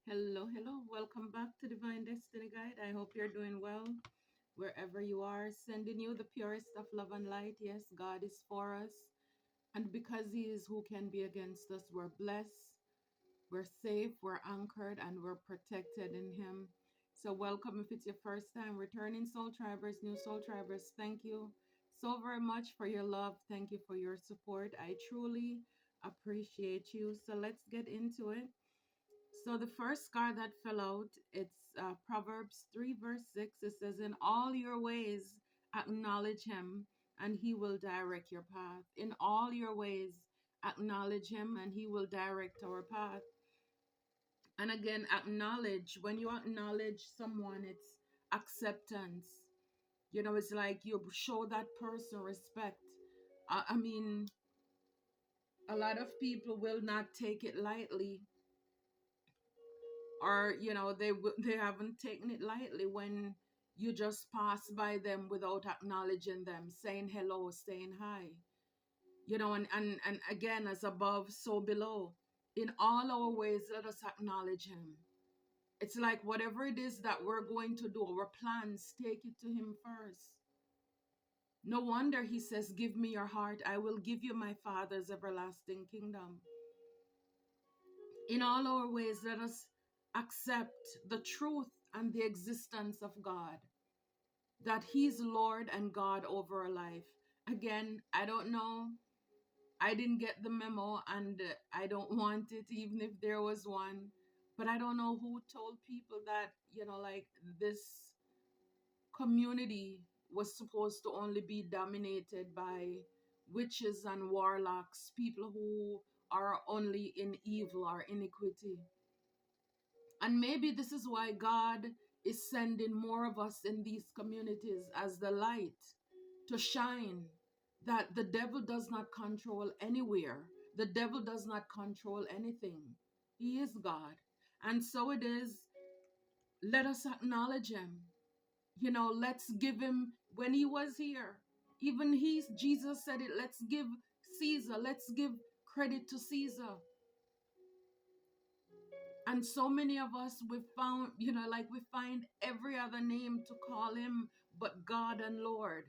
Hello, hello. Welcome back to Divine Destiny Guide. I hope you're doing well wherever you are. Sending you the purest of love and light. Yes, God is for us. And because He is, who can be against us? We're blessed, we're safe, we're anchored, and we're protected in Him. So, welcome if it's your first time. Returning Soul Tribers, new Soul Tribers, thank you so very much for your love. Thank you for your support. I truly appreciate you. So, let's get into it. So the first card that fell out, it's Proverbs 3 verse 6. It says, in all your ways, acknowledge him and he will direct your path. In all your ways, acknowledge him and he will direct our path. And again, acknowledge, when you acknowledge someone, it's acceptance. It's like you show that person respect. I mean, a lot of people will not take it lightly, or they haven't taken it lightly when you just pass by them without acknowledging them, saying hello, saying hi. And again, as above so below, in all our ways let us acknowledge him. It's like whatever it is that we're going to do, our plans, take it to him first. No wonder he says, give me your heart, I will give you my Father's everlasting kingdom. In all our ways, let us accept the truth and the existence of God, that He's Lord and God over our life. Again, I don't know. I didn't get the memo, and I don't want it, even if there was one. But I don't know who told people that, like this community was supposed to only be dominated by witches and warlocks, people who are only in evil or iniquity. And maybe this is why God is sending more of us in these communities as the light to shine, that the devil does not control anywhere. The devil does not control anything. He is God. And so it is, let us acknowledge him. Let's give him, when he was here, even Jesus said it, let's give Caesar, let's give credit to Caesar. And so many of us, we found, like we find every other name to call him but God and Lord.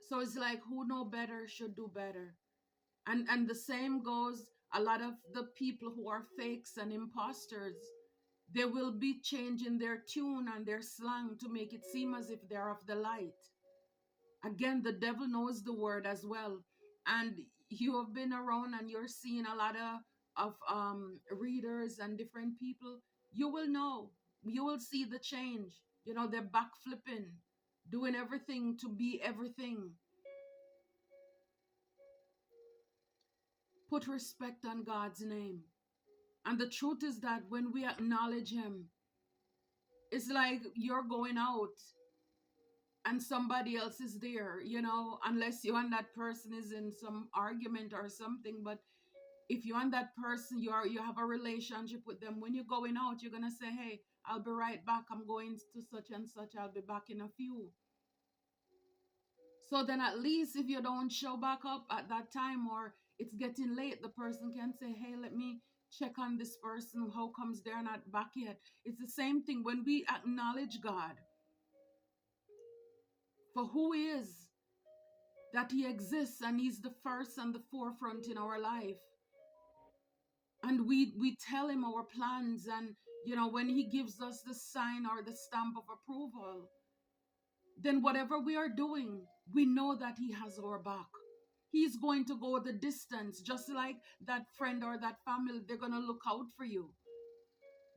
So it's like, who know better should do better. And the same goes, a lot of the people who are fakes and imposters, they will be changing their tune and their slang to make it seem as if they're of the light. Again, the devil knows the word as well. And you have been around and you're seeing a lot of readers and different people. You will know. You will see the change. They're backflipping, doing everything to be everything. Put respect on God's name. And the truth is that when we acknowledge him, it's like you're going out and somebody else is there, unless you and that person is in some argument or something. But if you and that person, you have a relationship with them, when you're going out, you're gonna say, hey, I'll be right back, I'm going to such and such, I'll be back in a few. So then at least if you don't show back up at that time, or it's getting late, the person can say, hey, let me check on this person, how comes they're not back yet. It's the same thing when we acknowledge God for who he is, that he exists and he's the first and the forefront in our life. And we tell him our plans, and when he gives us the sign or the stamp of approval, then whatever we are doing, we know that he has our back. He's going to go the distance, just like that friend or that family. They're going to look out for you.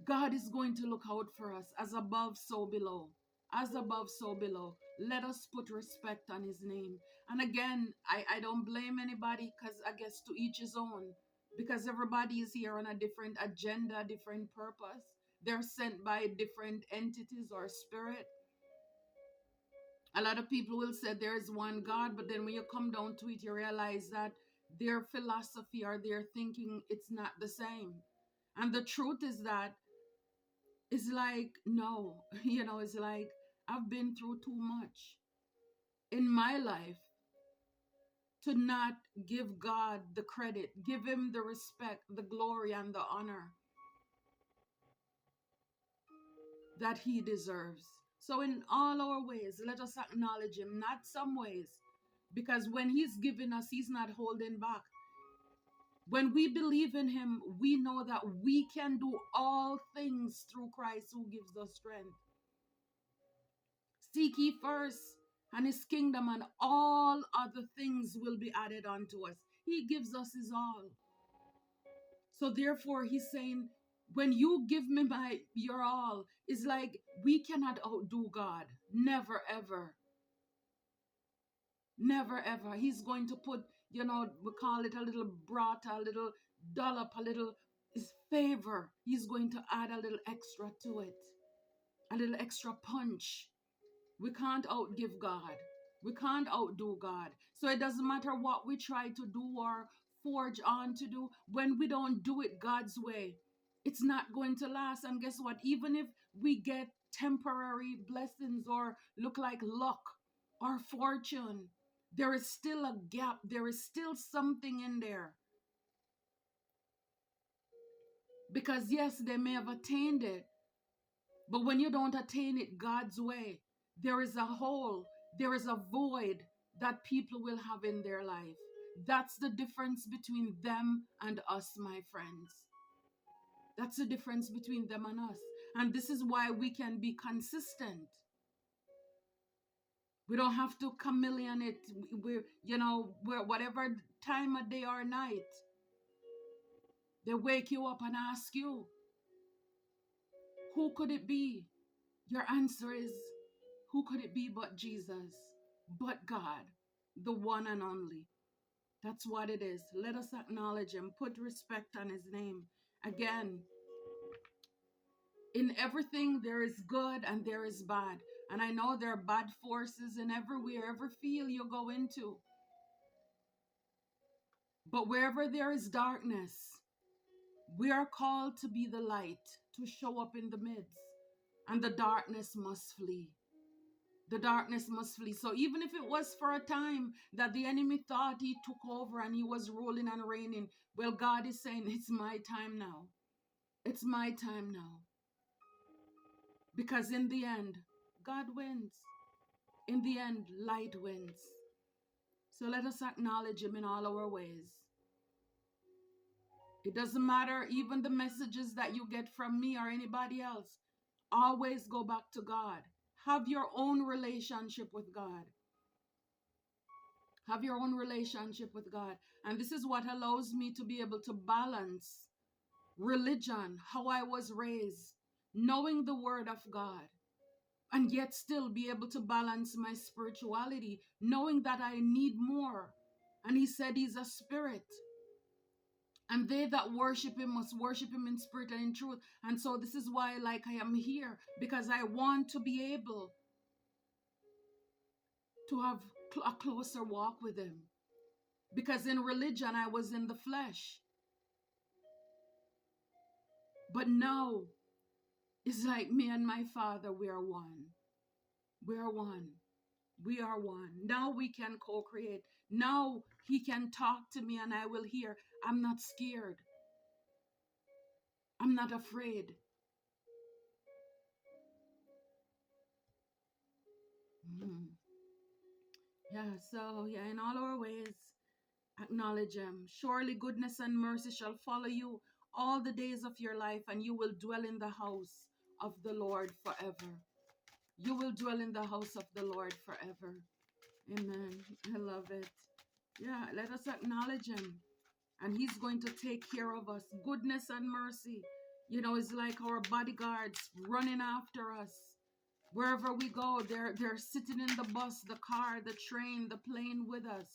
God is going to look out for us, as above so below. As above so below. Let us put respect on his name. And again, I don't blame anybody, because I guess to each his own, because everybody is here on a different agenda, different purpose. They're sent by different entities or spirit. A lot of people will say there is one God, but then when you come down to it, you realize that their philosophy or their thinking, it's not the same. And the truth is that it's like, no, it's like, I've been through too much in my life to not give God the credit, give him the respect, the glory, and the honor that he deserves. So in all our ways, let us acknowledge him, not some ways, because when he's giving us, he's not holding back. When we believe in him, we know that we can do all things through Christ who gives us strength. Seek ye first and his kingdom, and all other things will be added unto us. He gives us his all. So therefore, he's saying, when you give me your all, it's like we cannot outdo God. Never, ever. Never, ever. He's going to put, we call it a little brat, a little dollop, a little favor. He's going to add a little extra to it, a little extra punch. We can't outgive God. We can't outdo God. So it doesn't matter what we try to do or forge on to do. When we don't do it God's way, it's not going to last. And guess what? Even if we get temporary blessings or look like luck or fortune, there is still a gap. There is still something in there. Because yes, they may have attained it, but when you don't attain it God's way, there is a hole, there is a void that people will have in their life. That's the difference between them and us, my friends. That's the difference between them and us. And this is why we can be consistent. We don't have to chameleon it. We're whatever time of day or night, they wake you up and ask you, who could it be? Your answer is, who could it be but Jesus, but God, the one and only? That's what it is. Let us acknowledge him, put respect on his name. Again, in everything there is good and there is bad. And I know there are bad forces in everywhere, every field you go into. But wherever there is darkness, we are called to be the light, to show up in the midst. And the darkness must flee. The darkness must flee. So even if it was for a time that the enemy thought he took over and he was ruling and reigning, well, God is saying, it's my time now. It's my time now. Because in the end, God wins. In the end, light wins. So let us acknowledge him in all our ways. It doesn't matter even the messages that you get from me or anybody else. Always go back to God. Have your own relationship with God. Have your own relationship with God. And this is what allows me to be able to balance religion, how I was raised, knowing the word of God, and yet still be able to balance my spirituality, knowing that I need more. And he said he's a spirit. And they that worship him must worship him in spirit and in truth. And so this is why I am here, because I want to be able to have a closer walk with him. Because in religion, I was in the flesh. But now, it's like me and my Father, we are one. We are one. We are one. Now we can co-create. Now he can talk to me and I will hear. I'm not scared. I'm not afraid. In all our ways, acknowledge him. Surely goodness and mercy shall follow you all the days of your life, and you will dwell in the house of the Lord forever. You will dwell in the house of the Lord forever. Amen. I love it. Yeah, let us acknowledge him. And he's going to take care of us. Goodness and mercy. It's like our bodyguards running after us. Wherever we go, they're sitting in the bus, the car, the train, the plane with us.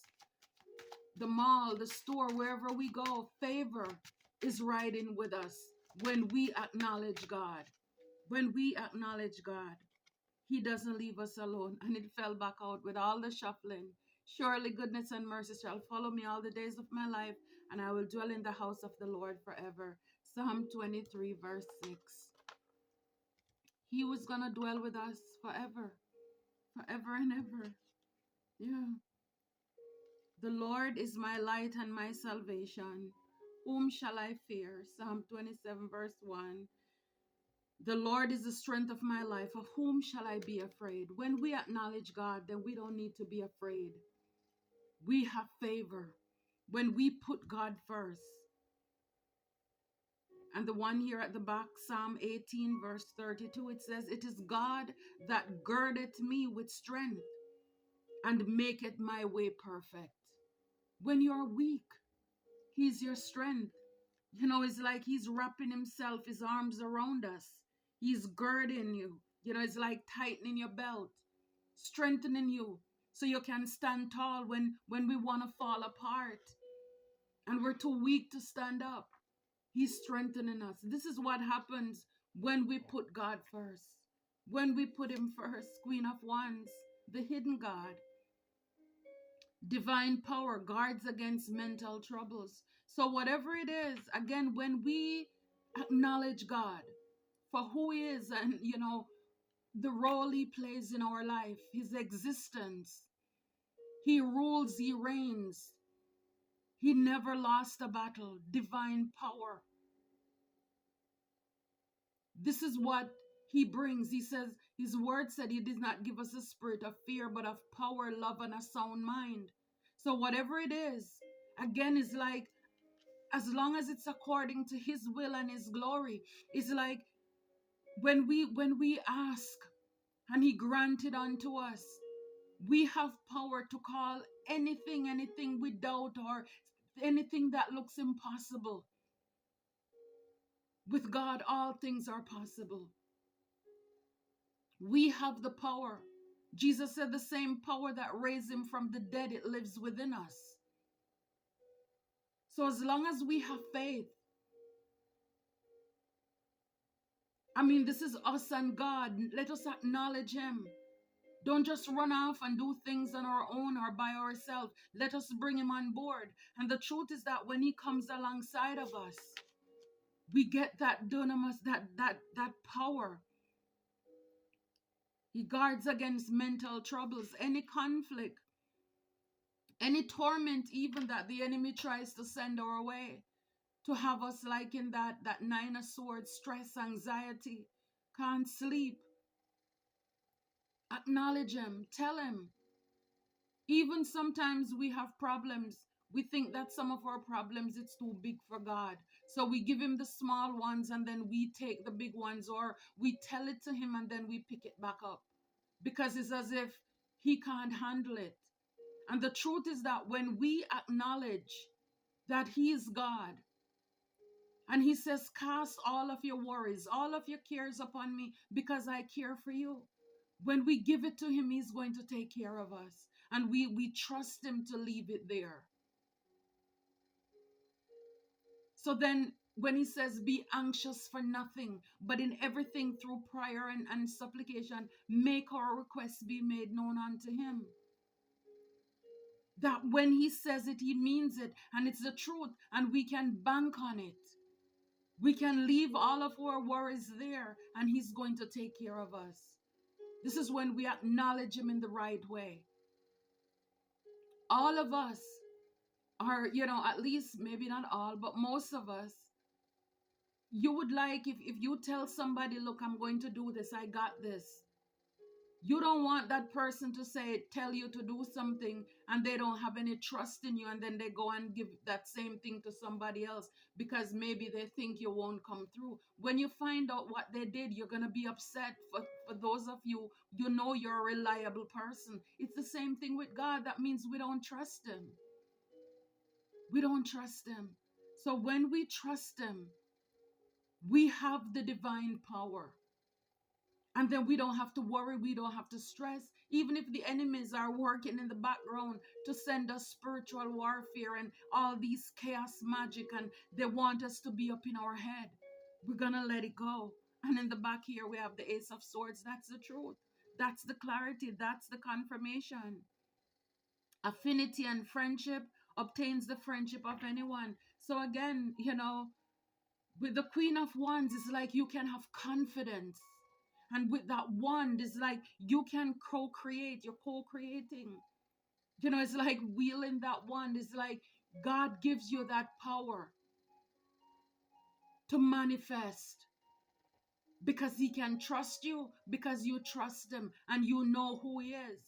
The mall, the store, wherever we go, favor is riding with us when we acknowledge God. When we acknowledge God, he doesn't leave us alone. And it fell back out with all the shuffling. Surely goodness and mercy shall follow me all the days of my life, and I will dwell in the house of the Lord forever. Psalm 23, verse 6. He was going to dwell with us forever. Forever and ever. Yeah. The Lord is my light and my salvation. Whom shall I fear? Psalm 27, verse 1. The Lord is the strength of my life. Of whom shall I be afraid? When we acknowledge God, then we don't need to be afraid. We have favor when we put God first. And the one here at the back, Psalm 18, verse 32, it says, It is God that girdeth me with strength and maketh my way perfect. When you're weak, He's your strength. You know, it's like He's wrapping Himself, His arms around us. He's girding you. You know, it's like tightening your belt, strengthening you so you can stand tall when we want to fall apart and we're too weak to stand up. He's strengthening us. This is what happens when we put God first. When we put Him first, Queen of Wands, the hidden God. Divine power guards against mental troubles. So whatever it is, again, when we acknowledge God for who He is and, you know, the role He plays in our life, His existence, He rules, He reigns. He never lost a battle. Divine power. This is what He brings. He says, His word said He did not give us a spirit of fear, but of power, love, and a sound mind. So whatever it is, again, is like, as long as it's according to His will and His glory, it's like when we ask and He granted unto us, we have power to call anything we doubt or anything that looks impossible. With God, all things are possible. We have the power. Jesus said the same power that raised Him from the dead, it lives within us. So as long as we have faith, I mean, this is us and God. Let us acknowledge Him. Don't just run off and do things on our own or by ourselves. Let us bring Him on board. And the truth is that when He comes alongside of us, we get that dunamis, that power. He guards against mental troubles, any conflict, any torment even that the enemy tries to send our way, to have us like in that nine of swords, stress, anxiety, can't sleep. Acknowledge Him, tell Him. Even sometimes we have problems. We think that some of our problems, it's too big for God. So we give Him the small ones and then we take the big ones, or we tell it to Him and then we pick it back up. Because it's as if He can't handle it. And the truth is that when we acknowledge that He is God, and He says, cast all of your worries, all of your cares upon me because I care for you. When we give it to Him, He's going to take care of us. And we trust Him to leave it there. So then when He says, be anxious for nothing, but in everything through prayer and supplication, make our requests be made known unto Him. That when He says it, He means it. And it's the truth. And we can bank on it. We can leave all of our worries there. And He's going to take care of us. This is when we acknowledge Him in the right way. All of us are, you know, at least maybe not all, but most of us, you would like, if you tell somebody, look, I'm going to do this, I got this. You don't want that person to tell you to do something and they don't have any trust in you, and then they go and give that same thing to somebody else because maybe they think you won't come through. When you find out what they did, you're going to be upset. For those of you, you know you're a reliable person. It's the same thing with God. That means we don't trust Him. We don't trust Him. So when we trust Him, we have the divine power. And then we don't have to worry, we don't have to stress. Even if the enemies are working in the background to send us spiritual warfare and all these chaos magic, and they want us to be up in our head, we're going to let it go. And in the back here, we have the Ace of Swords. That's the truth. That's the clarity. That's the confirmation. Affinity and friendship obtains the friendship of anyone. So again, you know, with the Queen of Wands, it's like you can have confidence. And with that wand, it's like you can co-create. You're co-creating. You know, it's like wheeling that wand. It's like God gives you that power to manifest because he can trust you because you trust him and you know who he is.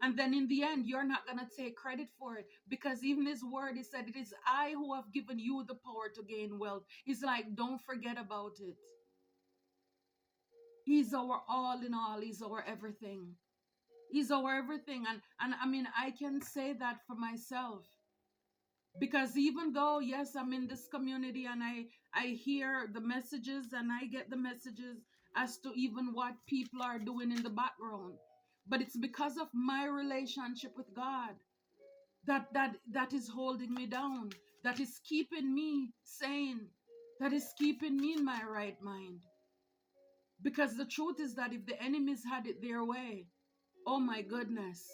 And then in the end, you're not going to take credit for it because even his word, he said, it is I who have given you the power to gain wealth. He's like, don't forget about it. He's our all in all. He's our everything. He's our everything. And I mean, I can say that for myself. Because even though, yes, I'm in this community and I hear the messages and I get the messages as to even what people are doing in the background, but it's because of my relationship with God that is holding me down, that is keeping me sane, that is keeping me in my right mind. Because the truth is that if the enemies had it their way, oh my goodness.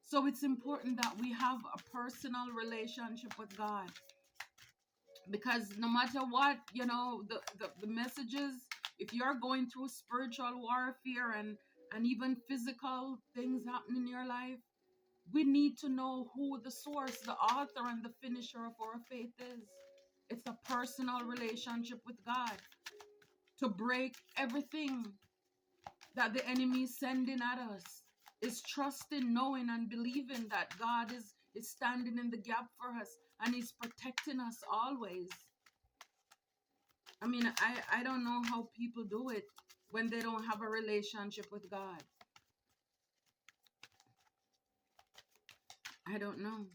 So it's important that we have a personal relationship with God. Because no matter what, you know, the messages, if you're going through spiritual warfare and even physical things happen in your life, we need to know who the source, the author, and the finisher of our faith is. It's a personal relationship with God to break everything that the enemy is sending at us. Is trusting, knowing, and believing that God is standing in the gap for us and he's protecting us always. I mean, I don't know how people do it when they don't have a relationship with God. I don't know.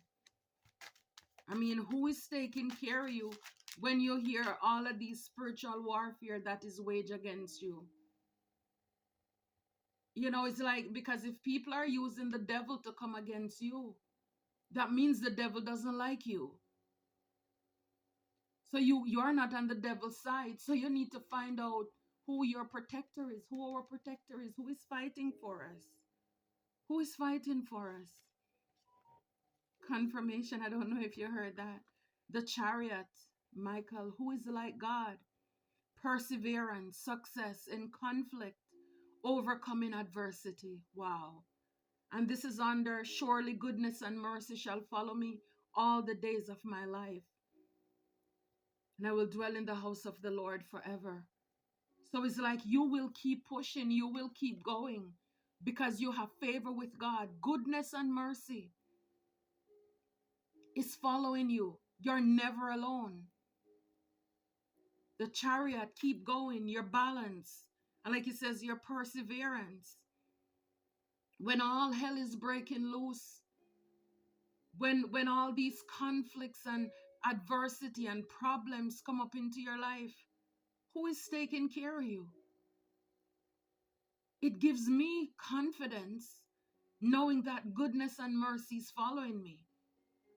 I mean, who is taking care of you when you hear all of these spiritual warfare that is waged against you? You know, it's like, because if people are using the devil to come against you, that means the devil doesn't like you. So you're not on the devil's side. So you need to find out who your protector is, who our protector is, who is fighting for us. Who is fighting for us? Confirmation, I don't know if you heard that. The Chariot, Michael, who is like God. Perseverance, success in conflict, overcoming adversity. Wow. And this is under surely goodness and mercy shall follow me all the days of my life. And I will dwell in the house of the Lord forever. So it's like you will keep pushing, you will keep going because you have favor with God. Goodness and mercy is following you. You're never alone. The Chariot, keep going, your balance. And like it says, your perseverance. When all hell is breaking loose, when all these conflicts and adversity and problems come up into your life, who is taking care of you? It gives me confidence knowing that goodness and mercy is following me.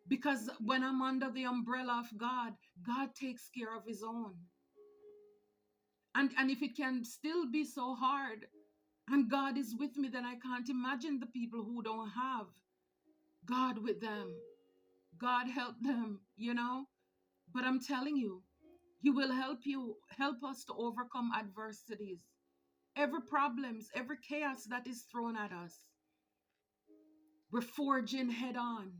Because when I'm under the umbrella of God, God takes care of his own. And if it can still be so hard and God is with me, then I can't imagine the people who don't have God with them. God help them, you know. But I'm telling you, he will help us to overcome adversities, every problems, every chaos that is thrown at us. We're forging head on.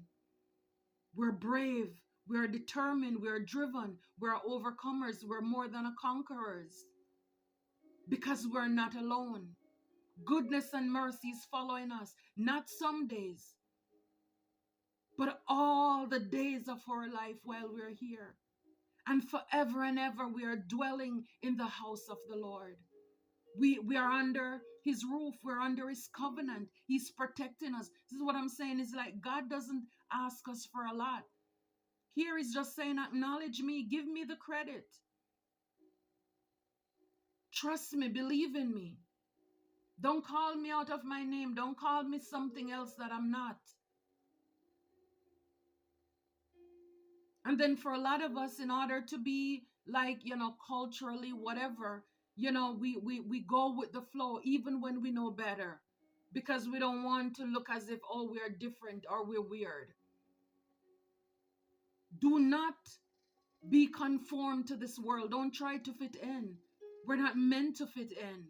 We're brave. We're determined. We're driven. We're overcomers. We're more than a conquerors because we're not alone. Goodness and mercy is following us, not some days, but all the days of our life while we're here. And forever and ever we are dwelling in the house of the Lord. We are under his roof. We're under his covenant. He's protecting us. This is what I'm saying. It's like God doesn't ask us for a lot. Here he's just saying, acknowledge me. Give me the credit. Trust me. Believe in me. Don't call me out of my name. Don't call me something else that I'm not. And then for a lot of us, in order to be like, you know, culturally, whatever, you know, we go with the flow, even when we know better, because we don't want to look as if, oh, we're different or we're weird. Do not be conformed to this world. Don't try to fit in. We're not meant to fit in.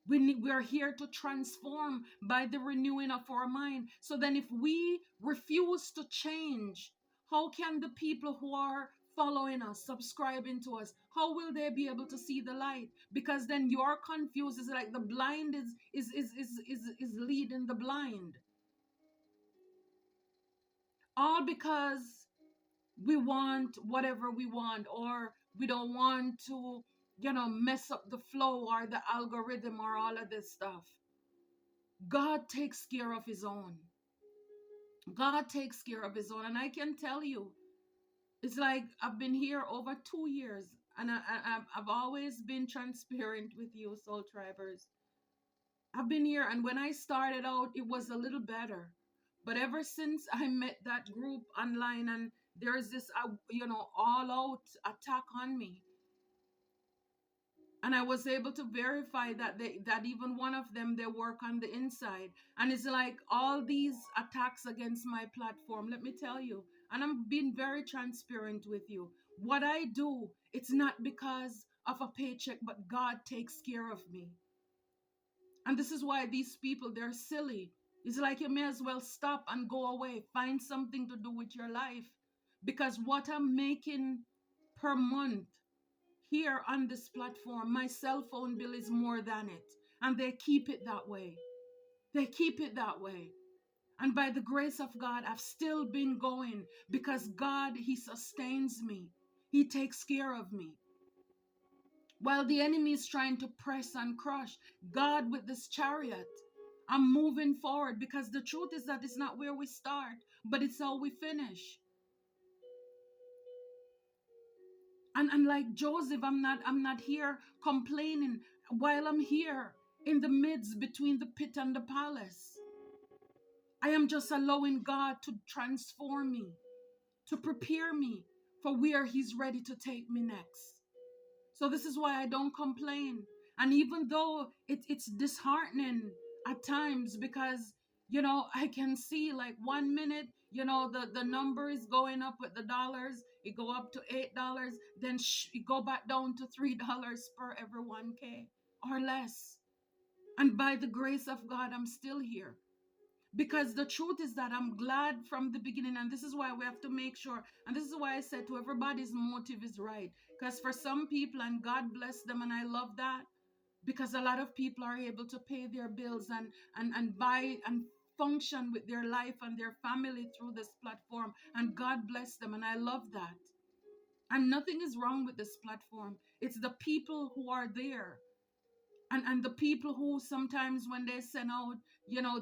We're here to transform by the renewing of our mind. So then if we refuse to change, how can the people who are following us, subscribing to us, how will they be able to see the light? Because then you're confused. It's like the blind is leading the blind. All because we want whatever we want, or we don't want to, mess up the flow or the algorithm or all of this stuff. God takes care of his own. God takes care of his own. And I can tell you, it's like I've been here over 2 years, and I've always been transparent with you, soul tribers. I've been here, and when I started out, it was a little better. But ever since I met that group online, and there's this, all out attack on me, and I was able to verify that even one of them, they work on the inside. And it's like all these attacks against my platform, let me tell you, and I'm being very transparent with you. What I do, it's not because of a paycheck, but God takes care of me. And this is why these people, they're silly. It's like you may as well stop and go away. Find something to do with your life. Because what I'm making per month here on this platform, my cell phone bill is more than it. And they keep it that way. They keep it that way. And by the grace of God, I've still been going because God, he sustains me. He takes care of me. While the enemy is trying to press and crush, God with this chariot, I'm moving forward, because the truth is that it's not where we start, but it's how we finish. And like Joseph, I'm not here complaining while I'm here in the midst between the pit and the palace. I am just allowing God to transform me, to prepare me for where he's ready to take me next. So this is why I don't complain. And even though it's disheartening at times, because, I can see like 1 minute, the number is going up with the dollars. It go up to $8. Then it go back down to $3 per every 1K or less. And by the grace of God, I'm still here. Because the truth is that I'm glad from the beginning. And this is why we have to make sure. And this is why I said to everybody's motive is right. Because for some people, and God bless them, and I love that, because a lot of people are able to pay their bills and buy and function with their life and their family through this platform. And God bless them. And I love that. And nothing is wrong with this platform. It's the people who are there. And the people who sometimes when they send out,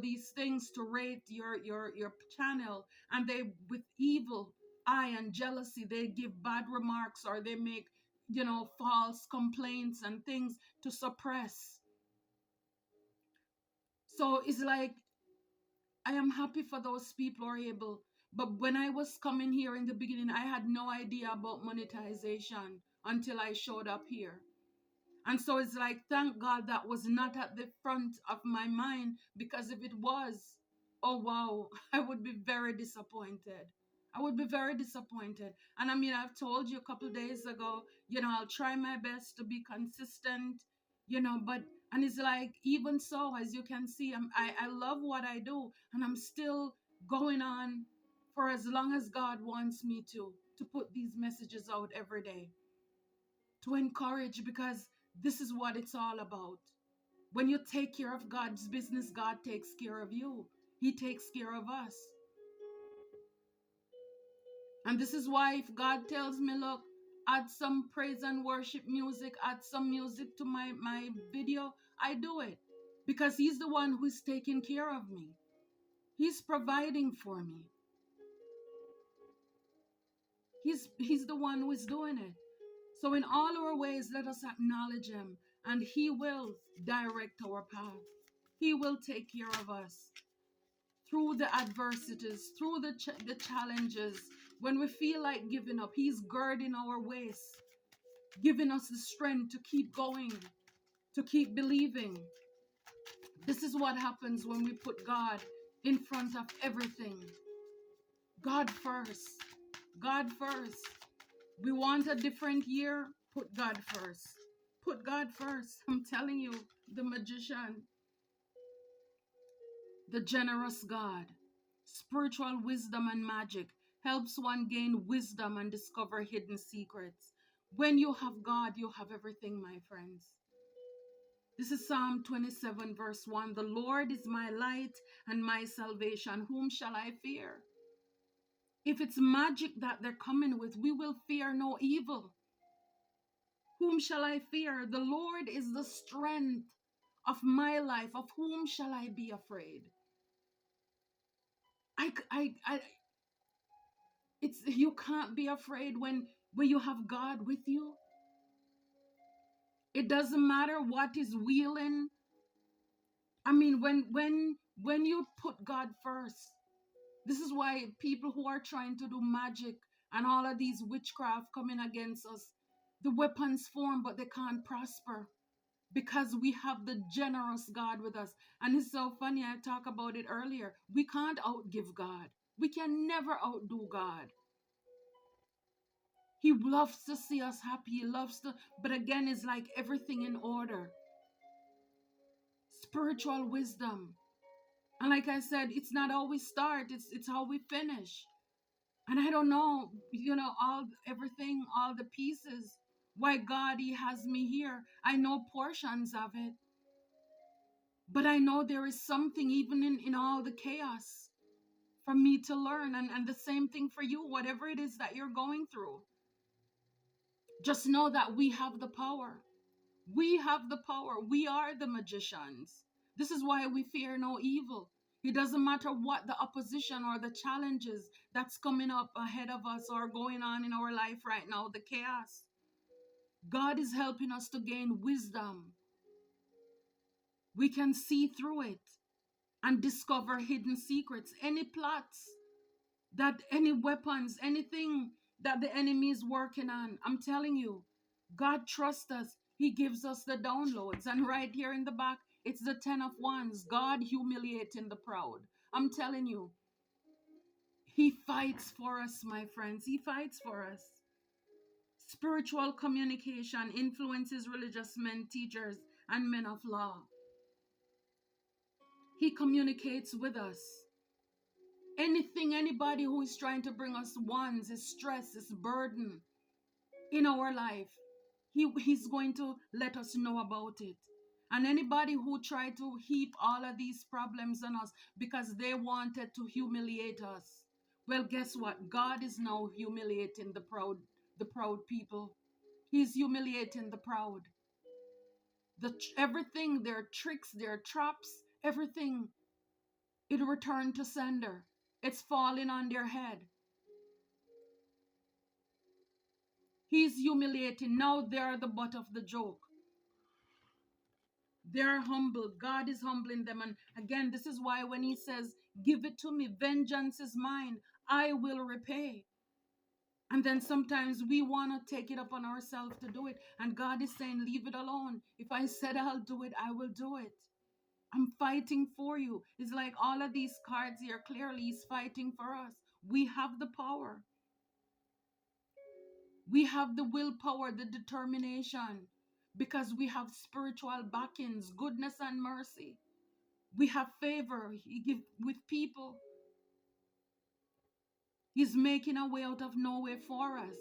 these things to rate your channel, and they with evil eye and jealousy, they give bad remarks, or they make, false complaints and things to suppress. So it's like, I am happy for those people who are able. But when I was coming here in the beginning, I had no idea about monetization until I showed up here. And so it's like, thank God that was not at the front of my mind, because if it was, oh wow, I would be very disappointed. I would be very disappointed. And I mean, I've told you a couple of days ago, I'll try my best to be consistent, but, and it's like, even so, as you can see, I love what I do, and I'm still going on for as long as God wants me to put these messages out every day, to encourage, because this is what it's all about. When you take care of God's business, God takes care of you. He takes care of us. And this is why if God tells me, look, add some praise and worship music, add some music to my video, I do it. Because he's the one who's taking care of me. He's providing for me. He's the one who is doing it. So in all our ways, let us acknowledge him, and he will direct our path. He will take care of us through the adversities, through the challenges. When we feel like giving up, he's girding our waist, giving us the strength to keep going, to keep believing. This is what happens when we put God in front of everything. God first. God first. We want a different year? Put God first. Put God first. I'm telling you, the magician, the generous God, spiritual wisdom and magic helps one gain wisdom and discover hidden secrets. When you have God, you have everything, my friends. This is Psalm 27, verse 1. The Lord is my light and my salvation. Whom shall I fear? If it's magic that they're coming with, we will fear no evil. Whom shall I fear? The Lord is the strength of my life. Of whom shall I be afraid? It's you can't be afraid when you have God with you. It doesn't matter what is wheeling. I mean, when you put God first, this is why people who are trying to do magic and all of these witchcraft coming against us, the weapons form, but they can't prosper because we have the generous God with us. And it's so funny, I talked about it earlier. We can't outgive God. We can never outdo God. He loves to see us happy. He loves to, but again, it's like everything in order. Spiritual wisdom. And like I said, it's not how we start, it's how we finish. And I don't know, everything, all the pieces, why God, He has me here. I know portions of it. But I know there is something even in all the chaos for me to learn. And the same thing for you, whatever it is that you're going through. Just know that we have the power. We have the power. We are the magicians. This is why we fear no evil. It doesn't matter what the opposition or the challenges that's coming up ahead of us or going on in our life right now, the chaos. God is helping us to gain wisdom. We can see through it and discover hidden secrets. Any plots, that any weapons, anything that the enemy is working on, I'm telling you, God trusts us. He gives us the downloads. And right here in the back, it's the 10 of Wands. God humiliating the proud. I'm telling you, He fights for us, my friends. He fights for us. Spiritual communication influences religious men, teachers, and men of law. He communicates with us. Anybody who is trying to bring us wands, is stress, is burden in our life, he's going to let us know about it. And anybody who tried to heap all of these problems on us because they wanted to humiliate us, well, guess what? God is now humiliating the proud people. He's humiliating the proud. Everything, their tricks, their traps, everything, it returned to sender. It's falling on their head. He's humiliating. Now they're the butt of the joke. They're humble. God is humbling them. And again, this is why when He says, give it to me, vengeance is mine, I will repay. And then sometimes we want to take it upon ourselves to do it. And God is saying, leave it alone. If I said I'll do it, I will do it. I'm fighting for you. It's like all of these cards here, clearly He's fighting for us. We have the power. We have the willpower, the determination, because we have spiritual backings, goodness and mercy. We have favor with people. He's making a way out of no way for us.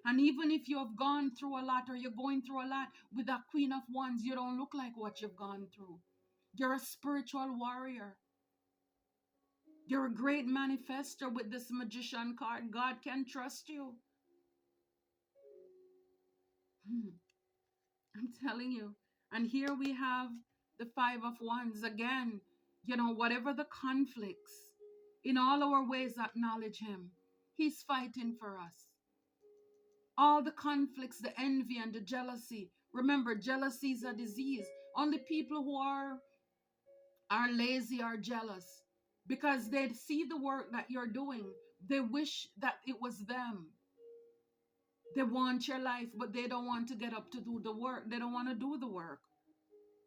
And even if you have gone through a lot or you're going through a lot with that Queen of Wands, you don't look like what you've gone through. You're a spiritual warrior. You're a great manifester with this Magician card. God can trust you. I'm telling you. And here we have the Five of Wands again. Whatever the conflicts, in all our ways acknowledge Him. He's fighting for us. All the conflicts, the envy and the jealousy. Remember, jealousy is a disease. Only people who are lazy are jealous because they see the work that you're doing. They wish that it was them. They want your life, but they don't want to get up to do the work. They don't want to do the work.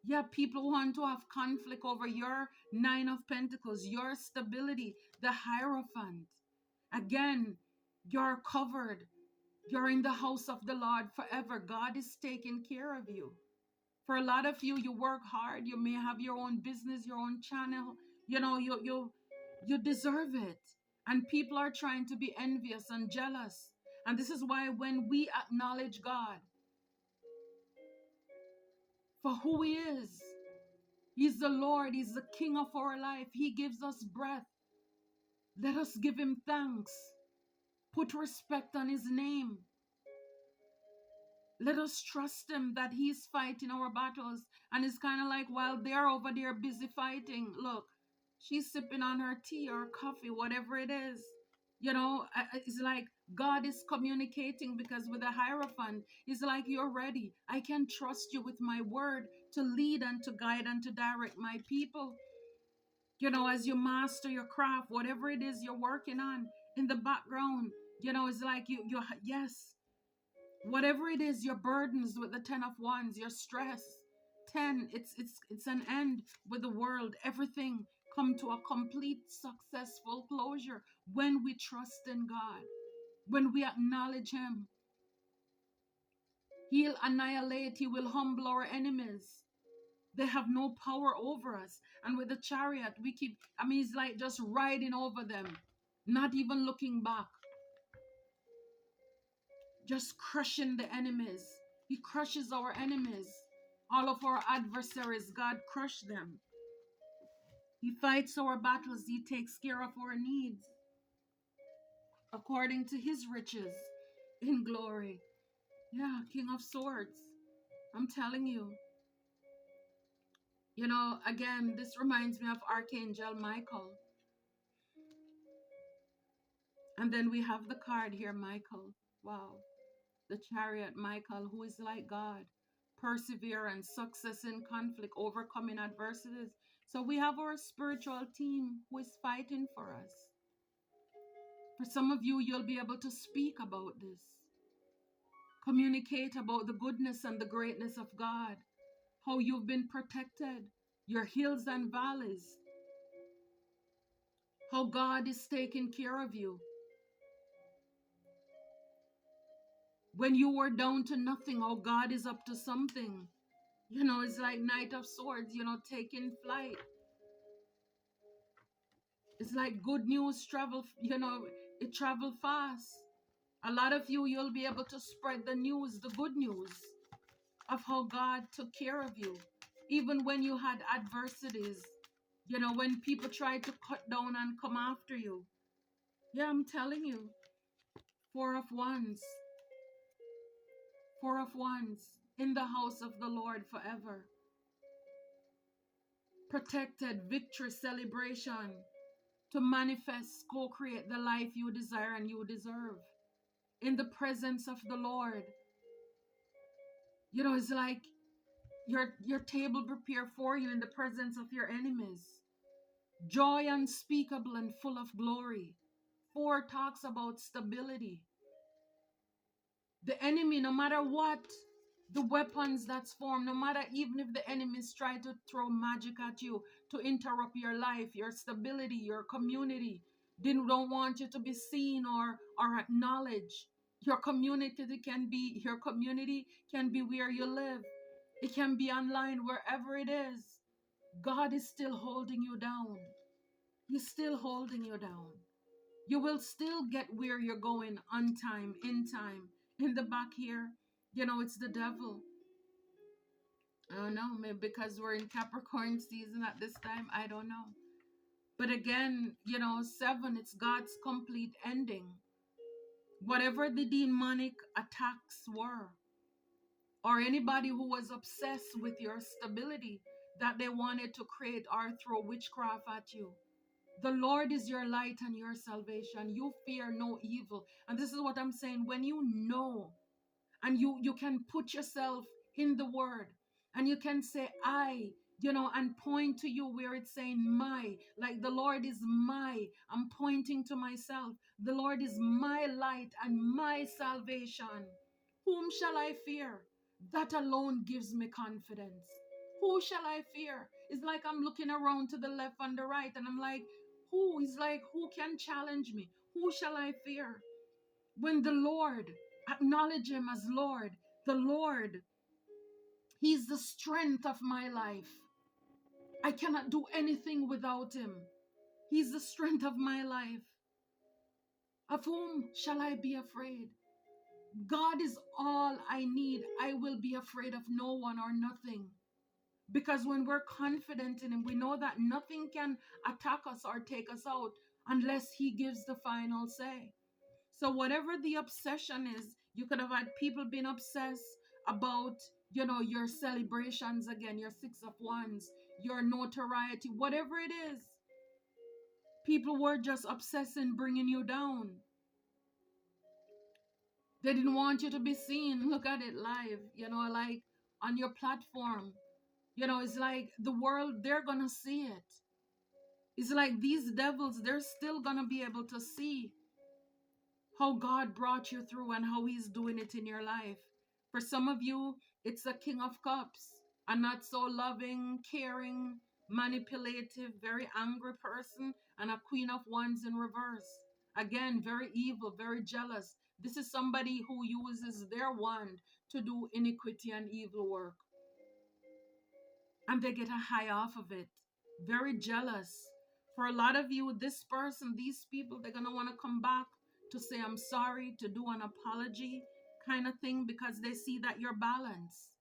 Yeah, people want to have conflict over your Nine of Pentacles, your stability, the Hierophant. Again, you're covered. You're in the house of the Lord forever. God is taking care of you. For a lot of you, you work hard. You may have your own business, your own channel. You deserve it. And people are trying to be envious and jealous. And this is why when we acknowledge God for who He is, He's the Lord, He's the King of our life. He gives us breath. Let us give Him thanks. Put respect on His name. Let us trust Him that He's fighting our battles. And it's kind of like while they're over there busy fighting, look, she's sipping on her tea or coffee, whatever it is. It's like God is communicating, because with a Hierophant, it's like, you're ready. I can trust you with my word to lead and to guide and to direct my people. As you master your craft, whatever it is you're working on in the background, it's like yes. Whatever it is, your burdens with the 10 of Wands, your stress, 10, it's an end with the world. Everything come to a complete successful closure when we trust in God, when we acknowledge Him. He'll annihilate, He will humble our enemies. They have no power over us. And with the Chariot, it's like just riding over them, not even looking back. Just crushing the enemies. He crushes our enemies. All of our adversaries, God crushed them. He fights our battles. He takes care of our needs according to His riches in glory. Yeah, King of Swords. I'm telling you. Again, this reminds me of Archangel Michael. And then we have the card here, Michael. Wow. The Chariot, Michael, who is like God. Perseverance, success in conflict, overcoming adversities. So we have our spiritual team who is fighting for us. For some of you, you'll be able to speak about this. Communicate about the goodness and the greatness of God. How you've been protected. Your hills and valleys. How God is taking care of you. When you were down to nothing, how God is up to something. It's like Knight of Swords, taking flight. It's like good news travel, it travel fast. A lot of you'll be able to spread the news, the good news of how God took care of you. Even when you had adversities, when people tried to cut down and come after you. Yeah, I'm telling you. 4 of Wands. 4 of Wands. In the house of the Lord forever. Protected, victory, celebration. To manifest, co-create the life you desire and you deserve. In the presence of the Lord. It's like your table prepared for you in the presence of your enemies. Joy unspeakable and full of glory. 4 talks about stability. The enemy, no matter what, the weapons that's formed, no matter even if the enemies try to throw magic at you to interrupt your life, your stability, your community, they don't want you to be seen or acknowledged. Your community can be where you live. It can be online, wherever it is. God is still holding you down. He's still holding you down. You will still get where you're going on time, in time. In the back here, it's the devil. I don't know, maybe because we're in Capricorn season at this time, I don't know. But again, 7, it's God's complete ending. Whatever the demonic attacks were, or anybody who was obsessed with your stability that they wanted to create or throw witchcraft at you. The Lord is your light and your salvation. You fear no evil. And this is what I'm saying. When you know, and you can put yourself in the word, and you can say, I, and point to you where it's saying my, like the Lord is my, I'm pointing to myself. The Lord is my light and my salvation. Whom shall I fear? That alone gives me confidence. Who shall I fear? It's like I'm looking around to the left and the right, and I'm like, who is like, who can challenge me? Who shall I fear? When the Lord Acknowledge him as Lord. The Lord, he's the strength of my life. I cannot do anything without him. He's the strength of my life. Of whom shall I be afraid? God is all I need. I will be afraid of no one or nothing. Because when we're confident in him, we know that nothing can attack us or take us out unless he gives the final say. So whatever the obsession is, you could have had people being obsessed about, your celebrations again, your Six of Wands, your notoriety, whatever it is. People were just obsessing bringing you down. They didn't want you to be seen. Look at it live, like on your platform. It's like the world, they're going to see it. It's like these devils, they're still going to be able to see how God brought you through and how he's doing it in your life. For some of you, it's the King of Cups, a not so loving, caring, manipulative, very angry person, and a Queen of Wands in reverse. Again, very evil, very jealous. This is somebody who uses their wand to do iniquity and evil work. And they get a high off of it. Very jealous. For a lot of you, this person, these people, they're going to want to come back to say, I'm sorry, to do an apology kind of thing, because they see that you're balanced.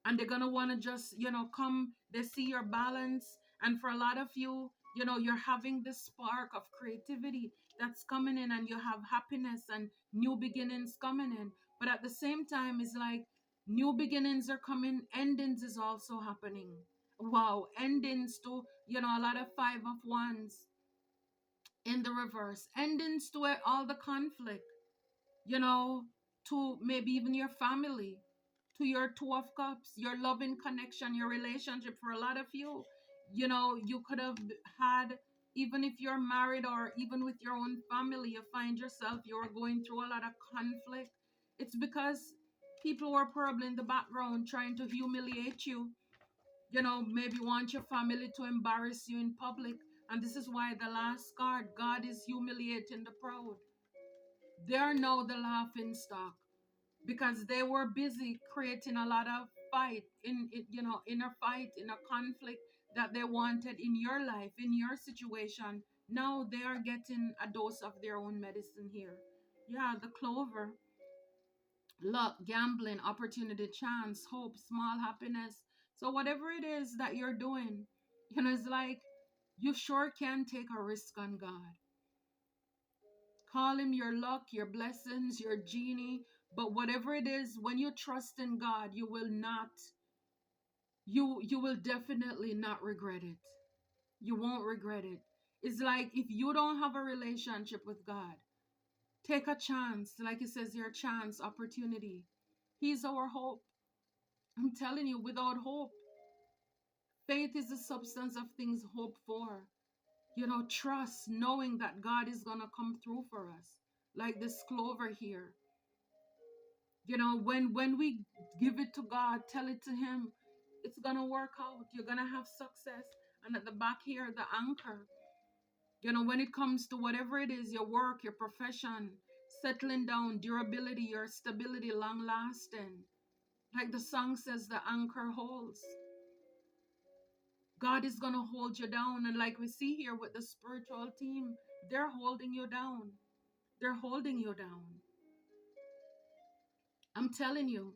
And they're going to want to just, come, they see your balance. And for a lot of you, you're having this spark of creativity that's coming in, and you have happiness and new beginnings coming in. But at the same time, it's like new beginnings are coming, endings is also happening. Wow, endings to, a lot of Five of Wands in the reverse, endings to all the conflict, to maybe even your family, to your Two of Cups, your loving connection, your relationship. For a lot of you, you could have had, even if you're married or even with your own family, you find yourself, you're going through a lot of conflict. It's because people were probably in the background trying to humiliate you, maybe want your family to embarrass you in public. And this is why the last card, God is humiliating the proud. They are now the laughing stock, because they were busy creating a lot of fight inner fight, inner conflict that they wanted in your life, in your situation. Now they are getting a dose of their own medicine here. Yeah, the Clover. Luck, gambling, opportunity, chance, hope, small happiness. So whatever it is that you're doing, it's like you sure can take a risk on God. Call him your luck, your blessings, your genie. But whatever it is, when you trust in God, you will not, you will definitely not regret it. You won't regret it. It's like if you don't have a relationship with God, take a chance. Like it says here, chance, opportunity. He's our hope. I'm telling you, without hope, faith is the substance of things hoped for. Trust, knowing that God is going to come through for us. Like this Clover here. When we give it to God, tell it to him, it's going to work out. You're going to have success. And at the back here, the anchor. When it comes to whatever it is, your work, your profession, settling down, durability, your stability, long lasting. Like the song says, the anchor holds. God is going to hold you down. And like we see here with the spiritual team, they're holding you down. They're holding you down. I'm telling you,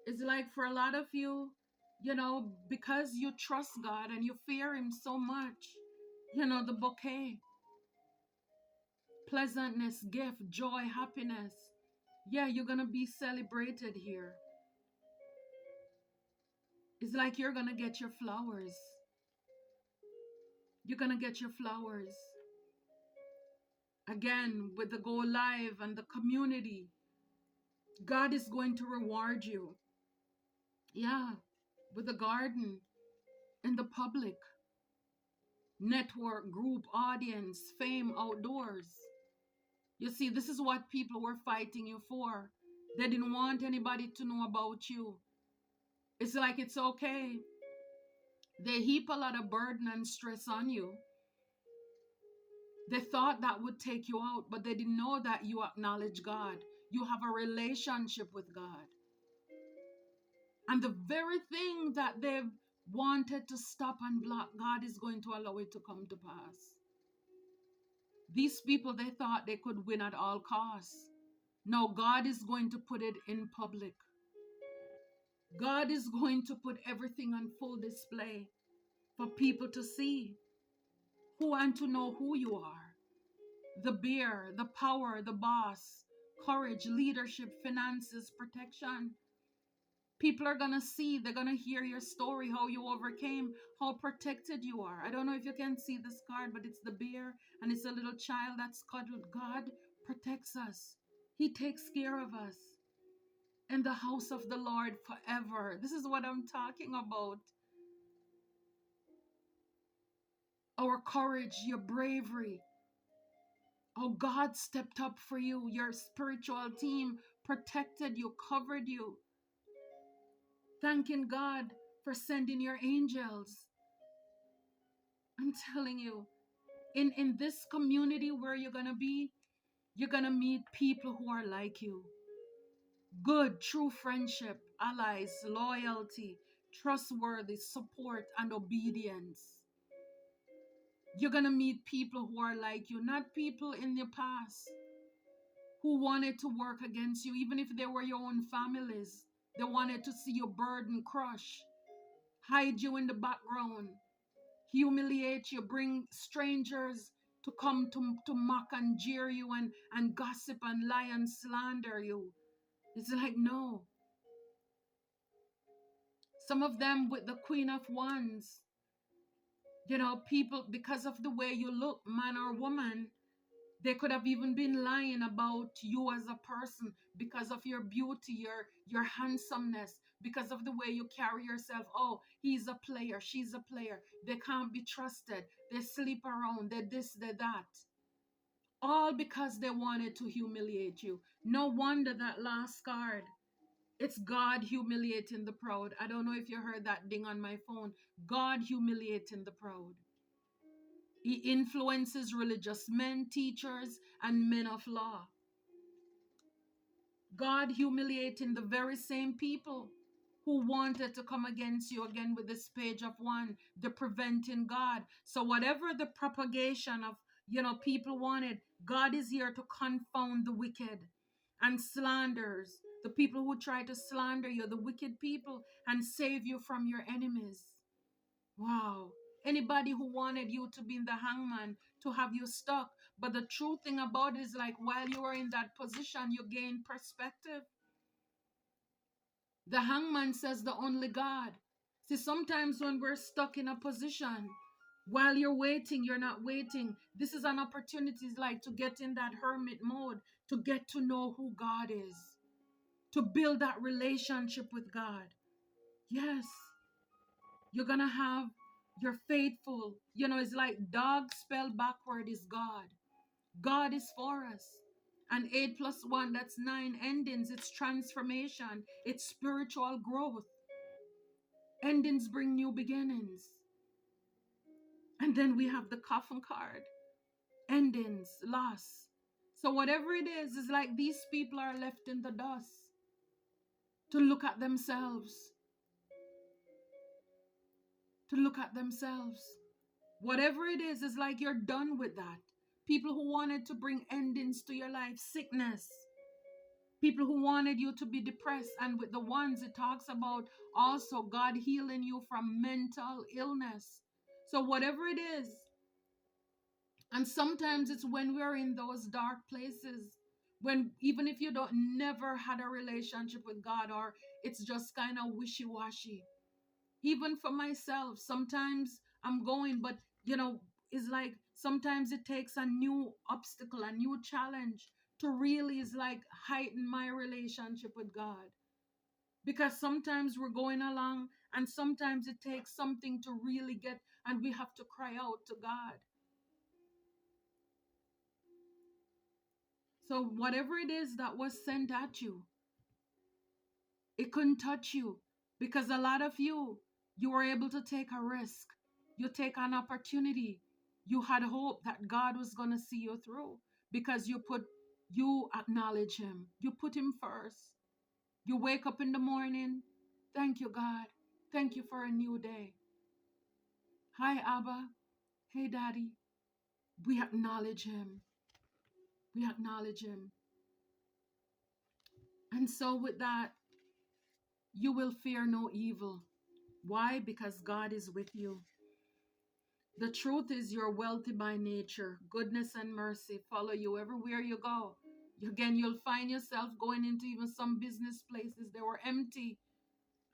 it's like for a lot of you, because you trust God and you fear him so much, the bouquet, pleasantness, gift, joy, happiness. Yeah, you're going to be celebrated here. It's like you're going to get your flowers. You're going to get your flowers. Again, with the Go Live and the community, God is going to reward you. Yeah, with the garden and the public, network, group, audience, fame, outdoors. You see, this is what people were fighting you for. They didn't want anybody to know about you. It's like it's okay. They heap a lot of burden and stress on you. They thought that would take you out, but they didn't know that you acknowledge God. You have a relationship with God. And the very thing that they've wanted to stop and block, God is going to allow it to come to pass. These people, they thought they could win at all costs. No, God is going to put it in public. God is going to put everything on full display for people to see who and to know who you are. The bear, the power, the boss, courage, leadership, finances, protection. People are going to see, they're going to hear your story, how you overcame, how protected you are. I don't know if you can see this card, but it's the bear and it's a little child that's cuddled. God protects us. He takes care of us. In the house of the Lord forever. This is what I'm talking about. Our courage, your bravery. Oh, God stepped up for you. Your spiritual team protected you, covered you. Thanking God for sending your angels. I'm telling you, in this community where you're going to be, you're going to meet people who are like you. Good, true friendship, allies, loyalty, trustworthy, support, and obedience. You're going to meet people who are like you, not people in your past who wanted to work against you, even if they were your own families. They wanted to see your burden crush, hide you in the background, humiliate you, bring strangers to come to mock and jeer you and gossip and lie and slander you. It's like, no. Some of them with the Queen of Wands, people, because of the way you look, man or woman, they could have even been lying about you as a person because of your beauty, your handsomeness, because of the way you carry yourself. Oh, he's a player, she's a player. They can't be trusted. They sleep around, they this, they that. All because they wanted to humiliate you. No wonder that last card. It's God humiliating the proud. I don't know if you heard that ding on my phone. God humiliating the proud. He influences religious men, teachers, and men of law. God humiliating the very same people who wanted to come against you again with this page of one, the preventing God. So whatever the propagation of, people wanted, God is here to confound the wicked and slanders, the people who try to slander you, the wicked people, and save you from your enemies. Wow. Anybody who wanted you to be in the hangman, to have you stuck. But the true thing about it is, like, while you are in that position, you gain perspective. The hangman says the only God. See, sometimes when we're stuck in a position, while you're waiting, you're not waiting. This is an opportunity, like, to get in that hermit mode, to get to know who God is, to build that relationship with God. Yes. You're going to have your faithful, it's like dog spelled backward is God. God is for us. And 8 + 1, that's 9 endings. It's transformation. It's spiritual growth. Endings bring new beginnings. And then we have the coffin card. Endings, loss. So whatever it is like these people are left in the dust to look at themselves. To look at themselves. Whatever it is like you're done with that. People who wanted to bring endings to your life, sickness. People who wanted you to be depressed. And with the ones, it talks about also God healing you from mental illness. So whatever it is. And sometimes it's when we're in those dark places, when even if you don't never had a relationship with God, or it's just kind of wishy-washy. Even for myself, sometimes I'm going, but it's like sometimes it takes a new obstacle, a new challenge to really is like heighten my relationship with God. Because sometimes we're going along and sometimes it takes something to really get, and we have to cry out to God. So whatever it is that was sent at you, it couldn't touch you, because a lot of you were able to take a risk. You take an opportunity. You had hope that God was going to see you through because you put You acknowledge him. You put him first. You wake up in the morning. Thank you, God. Thank you for a new day. Hi, Abba. Hey, Daddy. We acknowledge him. We acknowledge him. And so, with that, you will fear no evil. Why? Because God is with you. The truth is, you're wealthy by nature. Goodness and mercy follow you everywhere you go. Again, you'll find yourself going into even some business places that were empty.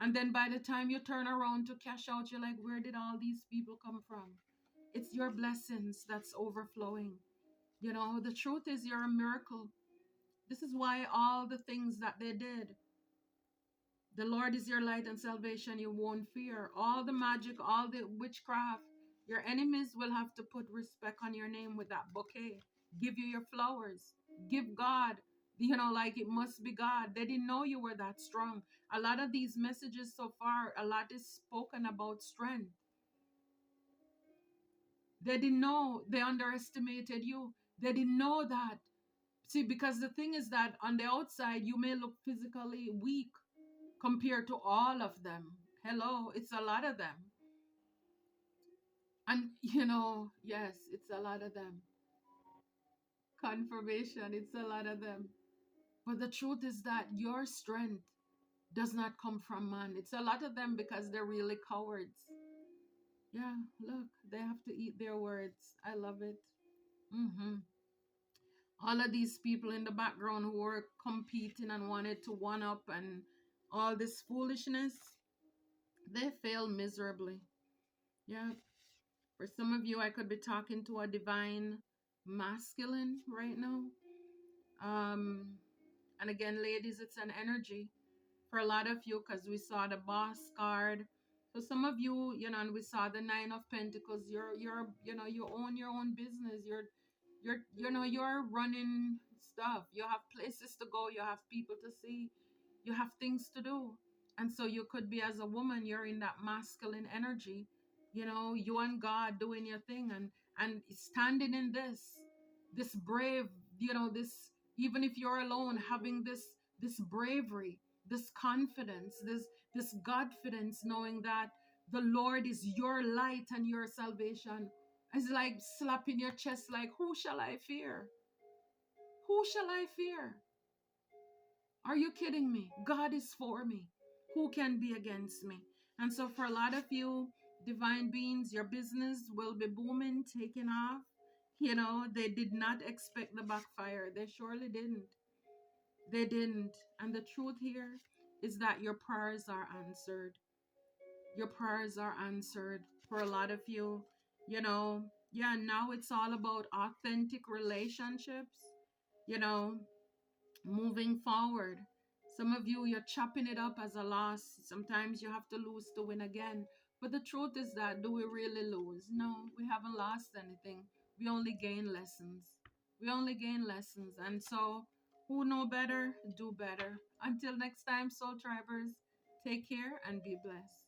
And then by the time you turn around to cash out, you're like, where did all these people come from? It's your blessings that's overflowing. You know, the truth is, you're a miracle. This is why all the things that they did, the Lord is your light and salvation, you won't fear. All the magic, all the witchcraft, your enemies will have to put respect on your name with that bouquet. Give you your flowers. Give God, like it must be God. They didn't know you were that strong. A lot of these messages so far, a lot is spoken about strength. They didn't know. They underestimated you. They didn't know that. See, because the thing is that on the outside, you may look physically weak compared to all of them. Hello, it's a lot of them. And, yes, it's a lot of them. Confirmation, it's a lot of them. But the truth is that your strength does not come from man. It's a lot of them because they're really cowards. Yeah, look, they have to eat their words. I love it. All of these people in the background who were competing and wanted to one up and all this foolishness, they failed miserably. Yeah. For some of you, I could be talking to a divine masculine right now. And again, ladies, it's an energy for a lot of you because we saw the boss card. So some of you, and we saw the Nine of Pentacles. You own your own business. You're running stuff. You have places to go. You have people to see. You have things to do. And so you could be, as a woman, you're in that masculine energy. You and God doing your thing and standing in this brave, this, even if you're alone, having this bravery, this confidence, this Godfidence, knowing that the Lord is your light and your salvation. It's like slapping your chest, like, who shall I fear? Who shall I fear? Are you kidding me? God is for me. Who can be against me? And so for a lot of you, divine beings, your business will be booming, taking off. They did not expect the backfire. They surely didn't. They didn't. And the truth here is that your prayers are answered. Your prayers are answered for a lot of you. Now it's all about authentic relationships, you know, moving forward. Some of you, you're chopping it up as a loss. Sometimes you have to lose to win again. But the truth is that, do we really lose? No, we haven't lost anything. We only gain lessons. We only gain lessons. And so, who know better, do better. Until next time, Soul Tribers, take care and be blessed.